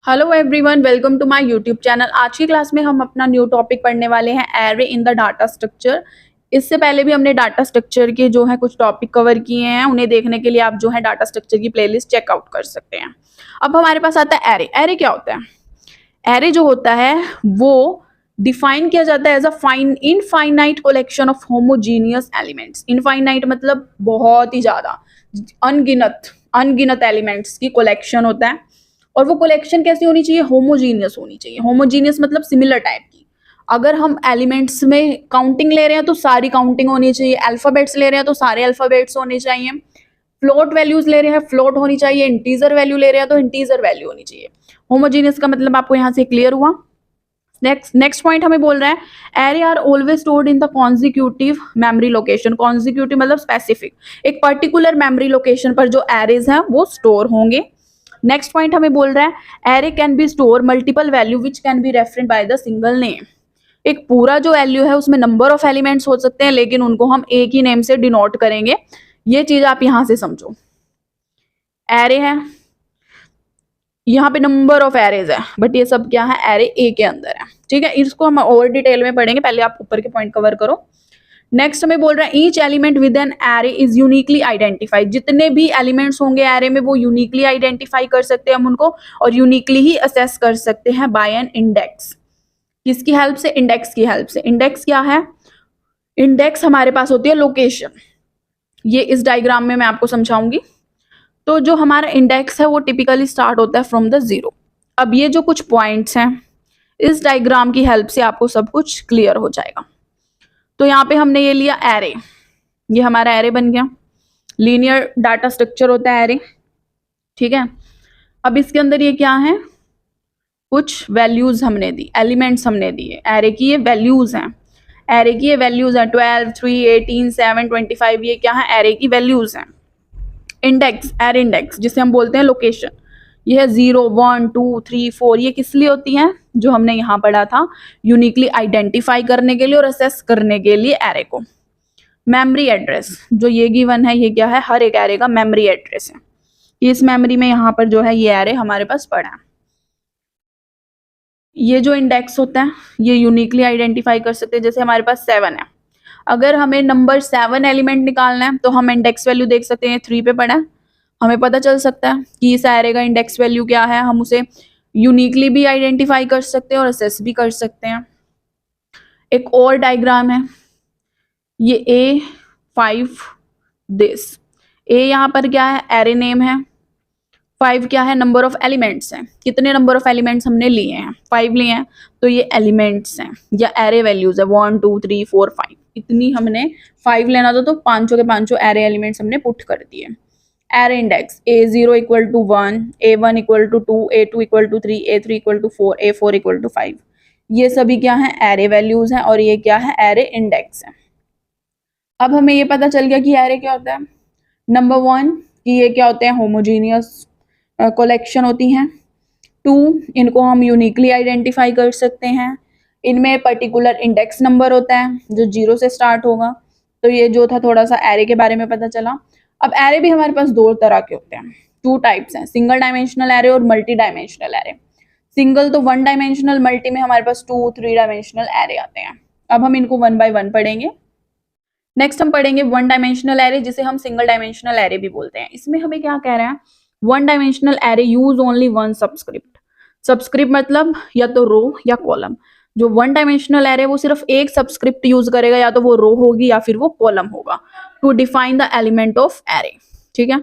Hello everyone, welcome to my YouTube channel. आज की class में हम अपना न्यू टॉपिक पढ़ने वाले हैं, array in the data structure. इससे पहले भी हमने डाटा स्ट्रक्चर के जो है कुछ टॉपिक कवर किए हैं, उन्हें देखने के लिए आप जो है डाटा स्ट्रक्चर की प्लेलिस्ट चेकआउट कर सकते हैं। अब हमारे पास आता है एरे। एरे क्या होता है? एरे जो होता है वो डिफाइन किया जाता है as a infinite collection of homogeneous elements. Infinite मतलब बहुत ही ज्यादा, अनगिनत अनगिनत एलिमेंट्स की कलेक्शन होता है। और वो कलेक्शन कैसी होनी चाहिए? होमोजीनियस होनी चाहिए। होमोजीनियस मतलब सिमिलर टाइप की। अगर हम एलिमेंट्स में काउंटिंग ले रहे हैं तो सारी काउंटिंग होनी चाहिए। अल्फाबेट्स ले रहे हैं तो सारे अल्फाबेट्स होने चाहिए। फ्लोट वैल्यूज ले रहे हैं, फ्लोट होनी चाहिए। इंटीजर वैल्यू ले रहे हैं तो इंटीजर वैल्यू होनी चाहिए। होमोजीनियस का मतलब आपको यहाँ से क्लियर हुआ। नेक्स्ट पॉइंट हमें बोल रहा है array are always stored in the consecutive memory location. Consecutive मतलब स्पेसिफिक, एक पर्टिकुलर मेमोरी लोकेशन पर जो एरेज हैं वो स्टोर होंगे। नेक्स्ट पॉइंट हमें बोल रहा है array can be store multiple value which can be referenced by the single name. एक पूरा जो वैल्यू है उसमें नंबर ऑफ एलिमेंट्स हो सकते हैं, लेकिन उनको हम एक ही नेम से डिनोट करेंगे। ये चीज आप यहां से समझो। एरे है, यहाँ पे नंबर ऑफ एरेज है, बट ये सब क्या है? एरे ए के अंदर है। ठीक है, इसको हम और डिटेल में पढ़ेंगे, पहले आप ऊपर के पॉइंट कवर करो। नेक्स्ट हमें बोल रहा है each element with an array is uniquely identified. जितने भी एलिमेंट्स होंगे एरे में वो यूनिकली आइडेंटिफाई कर सकते हैं हम उनको, और यूनिकली ही असेस कर सकते हैं बाय एन इंडेक्स। किसकी हेल्प से? इंडेक्स की हेल्प से। इंडेक्स क्या है? इंडेक्स हमारे पास होती है लोकेशन। ये इस डायग्राम में मैं आपको समझाऊंगी। तो जो हमारा इंडेक्स है वो टिपिकली स्टार्ट होता है फ्रॉम द जीरो। अब ये जो कुछ पॉइंट्स हैं, इस डायग्राम की हेल्प से आपको सब कुछ क्लियर हो जाएगा। तो यहाँ पे हमने ये लिया एरे, ये हमारा एरे बन गया। लीनियर डाटा स्ट्रक्चर होता है एरे। ठीक है, अब इसके अंदर ये क्या है? कुछ वैल्यूज हमने दी, एलिमेंट्स हमने दिए। एरे की ये वैल्यूज हैं। एरे की ये वैल्यूज हैं 12, 3, 18, 7, 25। ये क्या है? एरे की वैल्यूज हैं। इंडेक्स, एरे इंडेक्स जिसे हम बोलते हैं लोकेशन, ये है 0, 1, 2, 3, 4। ये किस लिए होती हैं? जो हमने यहाँ पढ़ा था, यूनिकली आइडेंटिफाई करने के लिए और असेस करने के लिए एरे को। मेमोरी एड्रेस, जो ये गिवन है, ये क्या है? हर एक एरे का मेमोरी एड्रेस है। इस मेमोरी में यहाँ पर जो है ये एरे हमारे पास पड़ा है। ये जो इंडेक्स होता है ये यूनिकली आइडेंटिफाई कर सकते हैं। जैसे हमारे पास 7 है, अगर हमें नंबर 7 एलिमेंट निकालना है तो हम इंडेक्स वैल्यू देख सकते हैं, 3 पे पड़ा है। हमें पता चल सकता है कि इस एरे का इंडेक्स वैल्यू क्या है। हम उसे यूनिकली भी आइडेंटिफाई कर सकते हैं और असेस भी कर सकते हैं। एक और डायग्राम है, ये A5 दिस। ए यहाँ पर क्या है? एरे नेम है। 5 क्या है? नंबर ऑफ एलिमेंट्स हैं। कितने नंबर ऑफ एलिमेंट्स हमने लिए हैं? 5 लिए हैं, तो ये एलिमेंट्स हैं या एरे वैल्यूज है। 1, 2, 3, 4, 5, इतनी हमने 5 लेना था, तो पांचों के पांचों एरे एलिमेंट्स हमने पुट कर दिए। Array index A0 equal to 1, A1 equal to 2, A2 equal to 3, A3 equal to 4, A4 equal to 5। ये सभी क्या है? एरे वैल्यूज हैं, और ये क्या है? एरे इंडेक्स है। अब हमें ये पता चल गया कि एरे क्या होता है। नंबर 1 कि ये क्या होते हैं? होमोजीनियस कलेक्शन होती हैं। 2, इनको हम यूनिकली आइडेंटिफाई कर सकते हैं। इनमें पर्टिकुलर इंडेक्स नंबर होता है जो 0 से स्टार्ट होगा। तो ये जो था थोड़ा सा एरे के बारे में पता चला। अब एरे भी हमारे पास दो तरह के होते हैं, 2 टाइप्स हैं, सिंगल डायमेंशनल एरे और मल्टी डायमेंशनल एरे। सिंगल तो 1 डायमेंशनल, मल्टी में हमारे पास 2, 3 डायमेंशनल एरे आते हैं। अब हम इनको 1 बाय 1 पढ़ेंगे। नेक्स्ट हम पढ़ेंगे 1 डायमेंशनल एरे, जिसे हम सिंगल डायमेंशनल एरे भी बोलते हैं। इसमें हमें क्या कह रहे हैं? 1 dimensional array use only 1 subscript. Subscript मतलब या तो रो या कॉलम। जो 1 डायमेंशनल एरे वो सिर्फ एक सबस्क्रिप्ट यूज करेगा, या तो वो रो होगी या फिर वो कॉलम होगा, to define the element of array. ठीक है,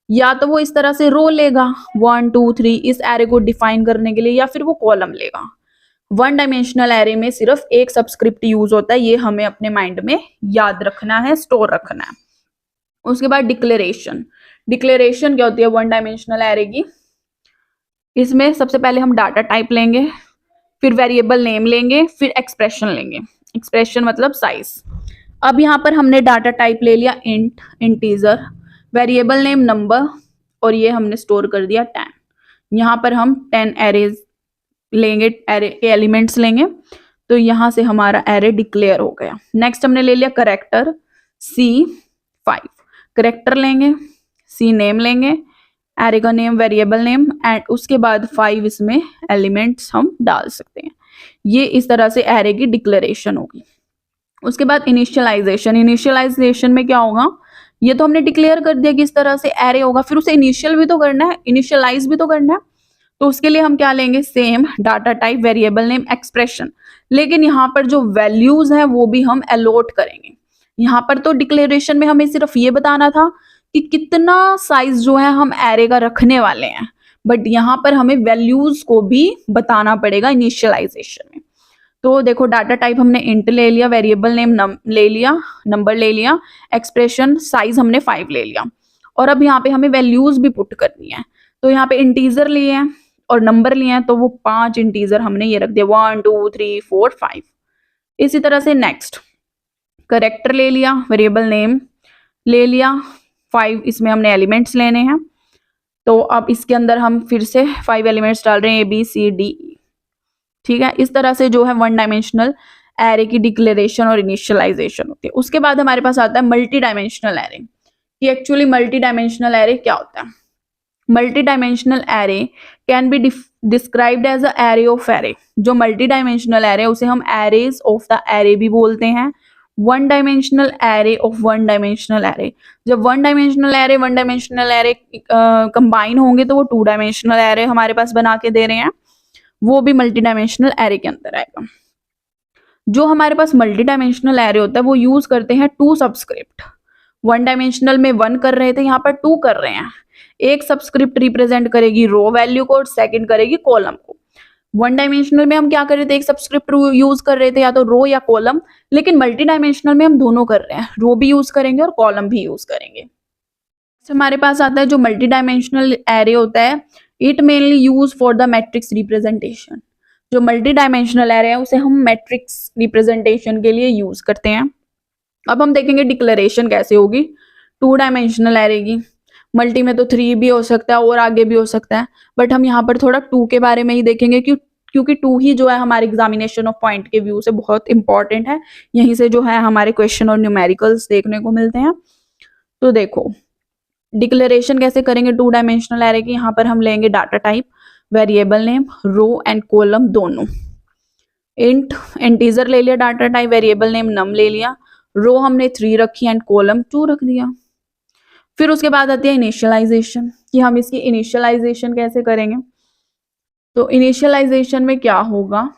या तो वो इस तरह से रो लेगा 1, 2, 3 इस एरे को डिफाइन करने के लिए, या फिर वो कॉलम लेगा। 1 डायमेंशनल एरे में सिर्फ एक सबस्क्रिप्ट यूज होता है, ये हमें अपने माइंड में याद रखना है, स्टोर रखना है। उसके बाद डिक्लेरेशन। डिक्लेरेशन क्या होती है 1 डायमेंशनल एरे की? इसमें सबसे पहले हम डाटा टाइप लेंगे, फिर वेरिएबल नेम लेंगे, फिर एक्सप्रेशन लेंगे। एक्सप्रेशन मतलब साइज। अब यहाँ पर हमने डाटा टाइप ले लिया int, integer, variable name number, और ये हमने स्टोर कर दिया 10। यहाँ पर हम 10 एरेज लेंगे, एरे के एलिमेंट्स लेंगे, तो यहाँ से हमारा एरे डिक्लेयर हो गया। नेक्स्ट हमने ले लिया करेक्टर C5, करेक्टर लेंगे, C नेम लेंगे, एरे का नेम, वेरिएबल नेम एंड उसके बाद 5 इसमें एलिमेंट्स हम डाल सकते हैं। ये इस तरह से एरे की डिक्लेरेशन होगी। उसके बाद इनिशियलाइजेशन। इनिशियलाइजेशन में क्या होगा, ये तो हमने डिक्लेयर कर दिया कि इस तरह से एरे होगा, फिर उसे इनिशियल भी तो करना है, इनिशियलाइज भी तो करना है। तो उसके लिए हम क्या लेंगे, same data type, variable name, expression. लेकिन यहाँ पर जो वैल्यूज हैं वो भी हम अलॉट करेंगे। यहाँ पर तो डिक्लेरेशन में हमें सिर्फ ये बताना था कि कितना साइज जो है हम एरे का रखने वाले हैं, बट यहाँ पर हमें वैल्यूज को भी बताना पड़ेगा इनिशियलाइजेशन में। तो देखो डाटा टाइप हमने इंट ले लिया, वेरिएबल नेम ले लिया, नंबर ले लिया, एक्सप्रेशन साइज हमने 5 ले लिया, और अब यहाँ पे हमें वैल्यूज भी पुट करनी है। तो यहाँ पे इंटीजर लिए हैं और नंबर लिए हैं, तो वो 5 इंटीजर हमने ये रख दिया, 1 2 3 4 5। इसी तरह से नेक्स्ट करेक्टर ले लिया, वेरिएबल नेम ले लिया, 5 इसमें हमने एलिमेंट्स लेने हैं। तो अब इसके अंदर हम फिर से 5 एलिमेंट्स डाल रहे हैं, ABCDE। ठीक है, इस तरह से जो है 1 डायमेंशनल एरे की डिक्लेरेशन और इनिशियलाइजेशन होती है। उसके बाद हमारे पास आता है मल्टी डायमेंशनल एरे, कि एक्चुअली मल्टी डायमेंशनल एरे क्या होता है। Multi dimensional array can be described as a array of array. जो मल्टी डायमेंशनल एरे उसे हम एरेज ऑफ द एरे भी बोलते हैं। 1 dimensional array of 1 dimensional array, जब 1 डायमेंशनल एरे कंबाइन होंगे तो वो 2 डायमेंशनल एरे हमारे पास बना के दे रहे हैं, वो भी मल्टी डायमेंशनल एरे के अंदर आएगा। जो हमारे पास मल्टी डायमेंशनल एरे होता है वो यूज करते हैं 2 सबस्क्रिप्ट। 1 डायमेंशनल में 1 कर रहे थे, यहाँ पर 2 कर रहे हैं। एक सबस्क्रिप्ट रिप्रेजेंट करेगी रो वैल्यू को और सेकंड करेगी कॉलम को। 1 डायमेंशनल में हम क्या कर रहे थे, एक सबस्क्रिप्ट यूज कर रहे थे, या तो रो या कॉलम। लेकिन मल्टी डायमेंशनल में हम दोनों कर रहे हैं, रो भी यूज करेंगे और कॉलम भी यूज करेंगे। हमारे पास आता है जो मल्टी डायमेंशनल एरे होता है, it mainly use for the matrix representation. जो मल्टी डायमेंशनल एरे है उसे हम मैट्रिक्स रिप्रेजेंटेशन के लिए यूज करते हैं। अब हम देखेंगे डिक्लेरेशन कैसे होगी 2 डायमेंशनल एरे की। मल्टी में तो 3 भी हो सकता है और आगे भी हो सकता है, बट हम यहाँ पर थोड़ा 2 के बारे में ही देखेंगे, क्योंकि 2 ही जो है हमारे एग्जामिनेशन ऑफ पॉइंट के व्यू से बहुत इंपॉर्टेंट है। यहीं से जो है हमारे क्वेश्चन और न्यूमेरिकल्स देखने को मिलते हैं। तो देखो डिक्लेरेशन कैसे करेंगे 2 डायमेंशनल एरे की। यहाँ पर हम लेंगे data type, variable name, row and column दोनों। इंट इंटीजर ले लिया, data type, variable name num ले लिया, रो हमने 3 रखी एंड कॉलम 2 रख दिया। फिर उसके बाद आती है इनिशियलाइजेशन, कि हम इसकी इनिशियलाइजेशन कैसे करेंगे। तो इनिशियलाइजेशन में क्या होगा,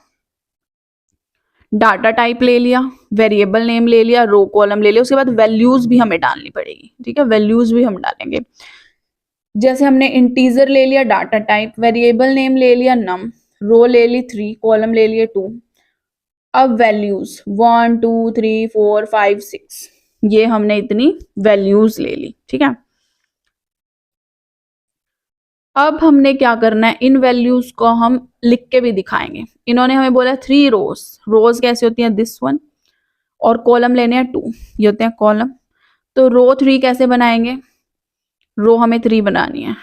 डाटा टाइप ले लिया, वेरिएबल नेम ले लिया, रो कॉलम ले लिया, उसके बाद वैल्यूज भी हमें डालनी पड़ेगी। ठीक है, वैल्यूज भी हम डालेंगे। जैसे हमने इंटीजर ले लिया डाटा टाइप, वेरिएबल नेम ले लिया नम, रो ले ली 3, कॉलम ले लिए 2। अब वैल्यूज 1 2 3 4 5 6, ये हमने इतनी वैल्यूज ले ली। ठीक है, अब हमने क्या करना है, इन वैल्यूज को हम लिख के भी दिखाएंगे। इन्होंने हमें बोला 3 रोज कैसे होती हैं, दिस वन, और कॉलम लेने हैं 2, ये होते हैं कॉलम। तो रो 3 कैसे बनाएंगे, रो हमें 3 बनानी है,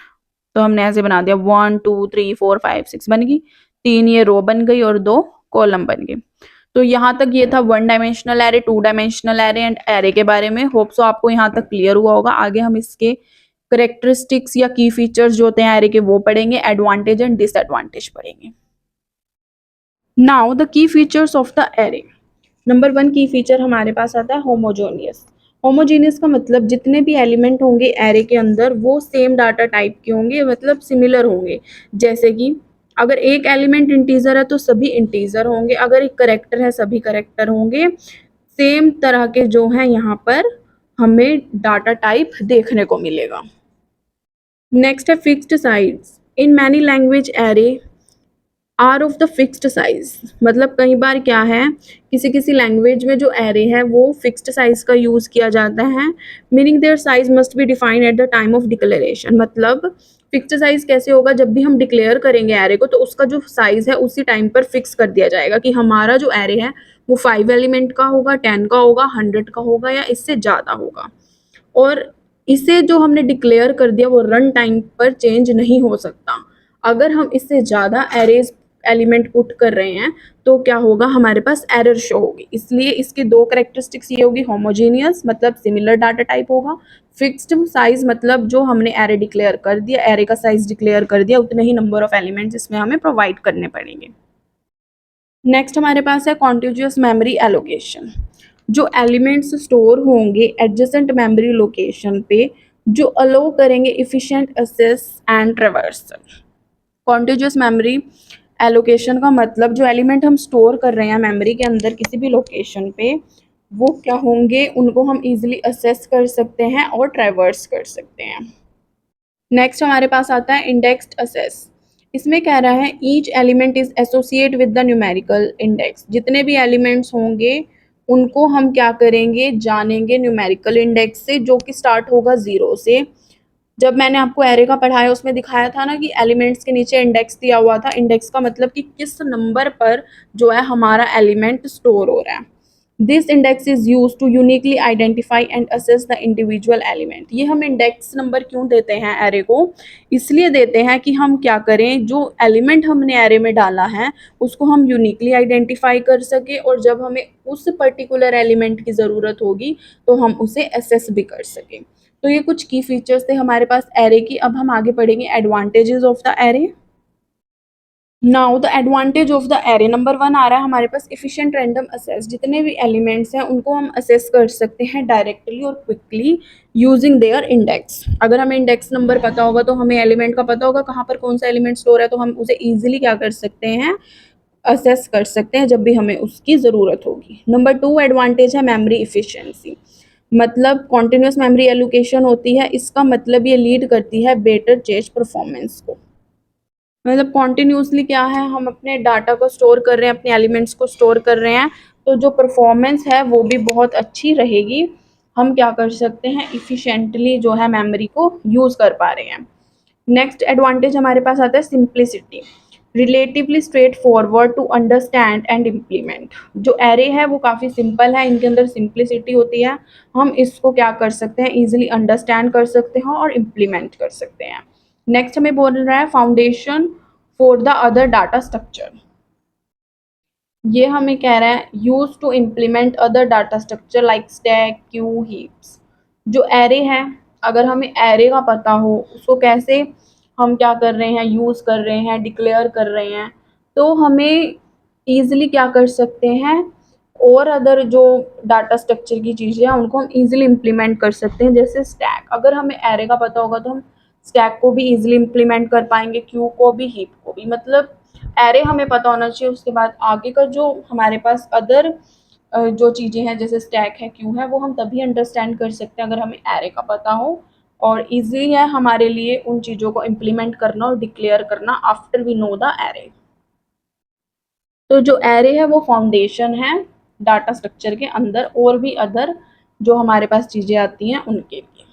तो हमने ऐसे बना दिया 1 2 3 4 5 6 बन गई, 3 ये रो बन गई और 2 कॉलम बन गए। तो यहाँ तक ये था 1 dimensional array, 2 dimensional array and array के बारे में। होप सो आपको यहाँ तक क्लियर हुआ होगा। आगे हम इसके करेक्टरिस्टिक्स या की फीचर्स जो होते हैं एरे के वो पढ़ेंगे, एडवांटेज एंड डिसएडवांटेज पढ़ेंगे। Now the key features of the array. Number 1 की फीचर हमारे पास आता है होमोजेनियस। होमोजेनियस का मतलब जितने भी एलिमेंट होंगे एरे के अंदर वो सेम डाटा टाइप के होंगे, मतलब सिमिलर होंगे। जैसे कि अगर एक एलिमेंट इंटीजर है तो सभी इंटीजर होंगे, अगर एक करेक्टर है सभी करेक्टर होंगे। सेम तरह के जो हैं यहाँ पर हमें डाटा टाइप देखने को मिलेगा। नेक्स्ट है fixed size. In many language array are of the fixed size, मतलब कई बार क्या है, किसी किसी लैंग्वेज में जो एरे है वो फिक्स्ड साइज का यूज किया जाता है। Meaning their size must be defined at the time of declaration. मतलब फिक्स्ड साइज कैसे होगा, जब भी हम डिक्लेयर करेंगे एरे को तो उसका जो साइज है उसी टाइम पर फिक्स कर दिया जाएगा कि हमारा जो एरे है वो 5 एलिमेंट का होगा, 10 का होगा, 100 का होगा या इससे ज़्यादा होगा। और इसे जो हमने डिक्लेयर कर दिया वो रन टाइम पर चेंज नहीं हो सकता। अगर हम इससे ज़्यादा एलिमेंट पुट कर रहे हैं तो क्या होगा, हमारे पास एरर शो होगी। इसलिए इसकी दो कैरेक्टरिस्टिक्स ये होगी, होमोजेनियस मतलब सिमिलर डाटा टाइप होगा, फिक्स्ड साइज मतलब जो हमने एरे डिक्लेयर कर दिया, एरे का साइज डिक्लेयर कर दिया, उतने ही नंबर ऑफ एलिमेंट्स इसमें हमें प्रोवाइड करने पड़ेंगे। नेक्स्ट हमारे पास है कॉन्टिग्यूअस मेमोरी एलोकेशन। जो एलिमेंट्स स्टोर होंगे एडजेसेंट मेमोरी लोकेशन पे, जो अलो करेंगे efficient access and traversal. Contiguous memory allocation का मतलब जो एलिमेंट हम स्टोर कर रहे हैं मेमोरी के अंदर किसी भी लोकेशन पे, वो क्या होंगे, उनको हम इजीली असेस कर सकते हैं और ट्रैवर्स कर सकते हैं। नेक्स्ट हमारे पास आता है इंडेक्स्ड असेस। इसमें कह रहा है each element is associate with the numerical index. जितने भी एलिमेंट्स होंगे उनको हम क्या करेंगे, जानेंगे न्यूमेरिकल इंडेक्स से, जो कि स्टार्ट होगा 0 से। जब मैंने आपको एरे का पढ़ाया उसमें दिखाया था ना कि एलिमेंट्स के नीचे इंडेक्स दिया हुआ था। इंडेक्स का मतलब कि किस नंबर पर जो है हमारा एलिमेंट स्टोर हो रहा है। This index is use to uniquely identify and access the individual element. ये हम इंडेक्स नंबर क्यों देते हैं एरे को, इसलिए देते हैं कि हम क्या करें, जो एलिमेंट हमने एरे में डाला है उसको हम यूनिकली आइडेंटिफाई कर सके, और जब हमें उस पर्टिकुलर एलिमेंट की ज़रूरत होगी तो हम उसे असेस भी कर सकें। तो ये कुछ की फीचर्स थे हमारे पास एरे की। अब हम आगे पढ़ेंगे advantages of the array. Now the advantage of the array, number 1 आ रहा है हमारे पास एफिशिएंट रैंडम असेस। जितने भी एलिमेंट्स हैं उनको हम असेस कर सकते हैं डायरेक्टली और क्विकली यूजिंग देयर इंडेक्स। अगर हमें इंडेक्स नंबर पता होगा तो हमें एलिमेंट का पता होगा कहाँ पर कौन सा एलिमेंट स्टोर है, तो हम उसे ईजिली क्या कर सकते हैं, असेस कर सकते हैं जब भी हमें उसकी ज़रूरत होगी। नंबर 2 एडवांटेज है मेमोरी इफिशिएंसी। मतलब कॉन्टिन्यूस मेमोरी एलोकेशन होती है, इसका मतलब ये लीड करती है बेटर चेज परफॉर्मेंस को। मतलब कॉन्टिन्यूसली क्या है, हम अपने डाटा को स्टोर कर रहे हैं, अपने एलिमेंट्स को स्टोर कर रहे हैं, तो जो परफॉर्मेंस है वो भी बहुत अच्छी रहेगी। हम क्या कर सकते हैं, इफ़िशेंटली जो है मेमोरी को यूज़ कर पा रहे हैं। नेक्स्ट एडवांटेज हमारे पास आता है simplicity. Relatively straight forward to understand and implement. जो एरे है वो काफ़ी सिंपल है, इनके अंदर सिंप्लिसिटी होती है। हम इसको क्या कर सकते हैं, ईजिली अंडरस्टैंड कर सकते हैं और इम्प्लीमेंट कर सकते हैं। नेक्स्ट हमें बोल रहा है foundation for the other data structure. ये हमें कह रहा है use to implement other data structure like stack, queue, heaps. जो एरे है, अगर हमें एरे का पता हो उसको कैसे हम क्या कर रहे हैं, यूज़ कर रहे हैं, डिक्लेयर कर रहे हैं, तो हमें ईजिली क्या कर सकते हैं, और अदर जो डाटा स्ट्रक्चर की चीज़ें हैं उनको हम ईजिली इम्प्लीमेंट कर सकते हैं। जैसे स्टैक, अगर हमें एरे का पता होगा तो हम स्टैक को भी ईजिली इम्प्लीमेंट कर पाएंगे, क्यू को भी, हीप को भी। मतलब एरे हमें पता होना चाहिए, उसके बाद आगे का जो हमारे पास अदर जो चीज़ें हैं जैसे स्टैक है, क्यू है, वो हम तभी अंडरस्टैंड कर सकते हैं अगर हमें एरे का पता हो, और ईजी है हमारे लिए उन चीज़ों को इम्प्लीमेंट करना और डिक्लेयर करना after we know the array. तो जो एरे है वो फाउंडेशन है डाटा स्ट्रक्चर के अंदर, और भी अदर जो हमारे पास चीज़ें आती हैं उनके लिए।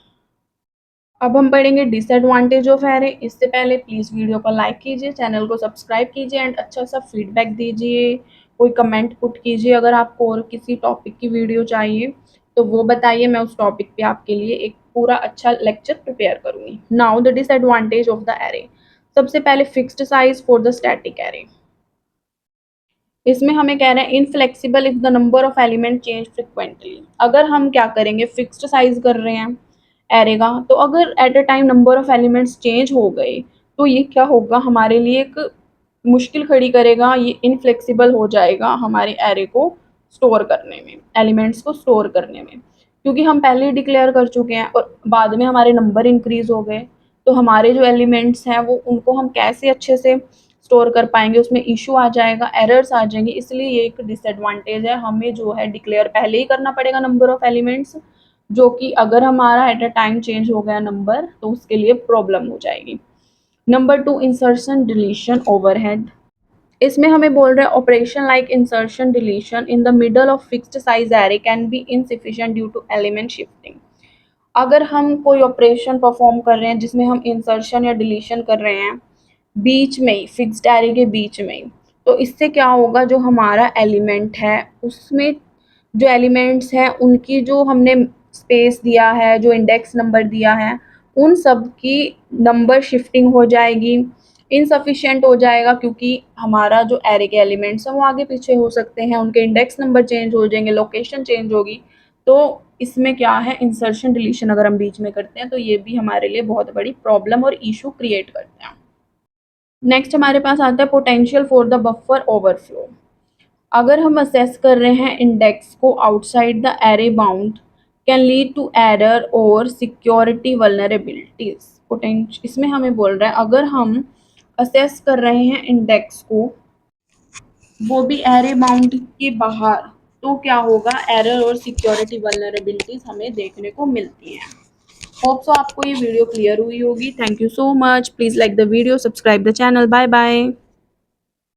अब हम पढ़ेंगे डिसएडवांटेज ऑफ एरे। इससे पहले प्लीज़ वीडियो को लाइक कीजिए, चैनल को सब्सक्राइब कीजिए एंड अच्छा सा फीडबैक दीजिए, कोई कमेंट पुट कीजिए। अगर आपको और किसी टॉपिक की वीडियो चाहिए तो वो बताइए, मैं उस टॉपिक पे आपके लिए एक पूरा अच्छा लेक्चर प्रिपेयर करूँगी। Now the disadvantage of the array. सबसे पहले fixed size for the static array. इसमें हमें कह रहे हैं inflexible if the number of element change frequently. अगर हम क्या करेंगे, फिक्स्ड साइज कर रहे हैं एरे का, तो अगर at a time number of elements change हो गए तो ये क्या होगा, हमारे लिए एक मुश्किल खड़ी करेगा, ये इनफ्लेक्सिबल हो जाएगा हमारे एरे को स्टोर करने में, एलिमेंट्स को स्टोर करने में, क्योंकि हम पहले ही डिक्लेयर कर चुके हैं और बाद में हमारे नंबर इंक्रीज हो गए, तो हमारे जो एलिमेंट्स हैं वो उनको हम कैसे अच्छे से स्टोर कर पाएंगे, उसमें इशू आ जाएगा, एरर्स आ जाएंगे। इसलिए ये एक डिसएडवांटेज है, हमें जो है डिक्लेयर पहले ही करना पड़ेगा नंबर ऑफ एलिमेंट्स, जो कि अगर हमारा एट अ टाइम चेंज हो गया नंबर तो उसके लिए प्रॉब्लम हो जाएगी। Number 2 insertion deletion overhead. इसमें हमें बोल रहे हैं operation like insertion deletion in the middle of fixed size array can be inefficient due to element shifting. अगर हम कोई ऑपरेशन परफॉर्म कर रहे हैं जिसमें हम इंसर्शन या डिलीशन कर रहे हैं बीच में ही, फिक्स्ड एरे के बीच में ही, तो इससे क्या होगा, जो हमारा एलिमेंट है उसमें जो एलिमेंट्स हैं उनकी जो हमने स्पेस दिया है, जो इंडेक्स नंबर दिया है, उन सब की नंबर शिफ्टिंग हो जाएगी। इनसफिशिएंट हो जाएगा, क्योंकि हमारा जो एरे के एलिमेंट्स हैं वो आगे पीछे हो सकते हैं, उनके इंडेक्स नंबर चेंज हो जाएंगे, लोकेशन चेंज होगी। तो इसमें क्या है, इंसर्शन डिलीशन अगर हम बीच में करते हैं तो ये भी हमारे लिए बहुत बड़ी प्रॉब्लम और इशू क्रिएट करते हैं। नेक्स्ट हमारे पास आता है potential for the buffer overflow. अगर हम असेस कर रहे हैं इंडेक्स को outside the array bound can lead to error और सिक्योरिटी वल्नरेबिलिटीज। इसमें हमें बोल रहा है अगर हम असेस कर रहे हैं इंडेक्स को, वो भी एरे बाउंड के बाहर, तो क्या होगा, एरर और सिक्योरिटी वल्नरेबिलिटीज हमें देखने को मिलती हैं। होप सो आपको ये वीडियो क्लियर हुई होगी। Thank you so much. Please like the video, subscribe the channel. Bye bye.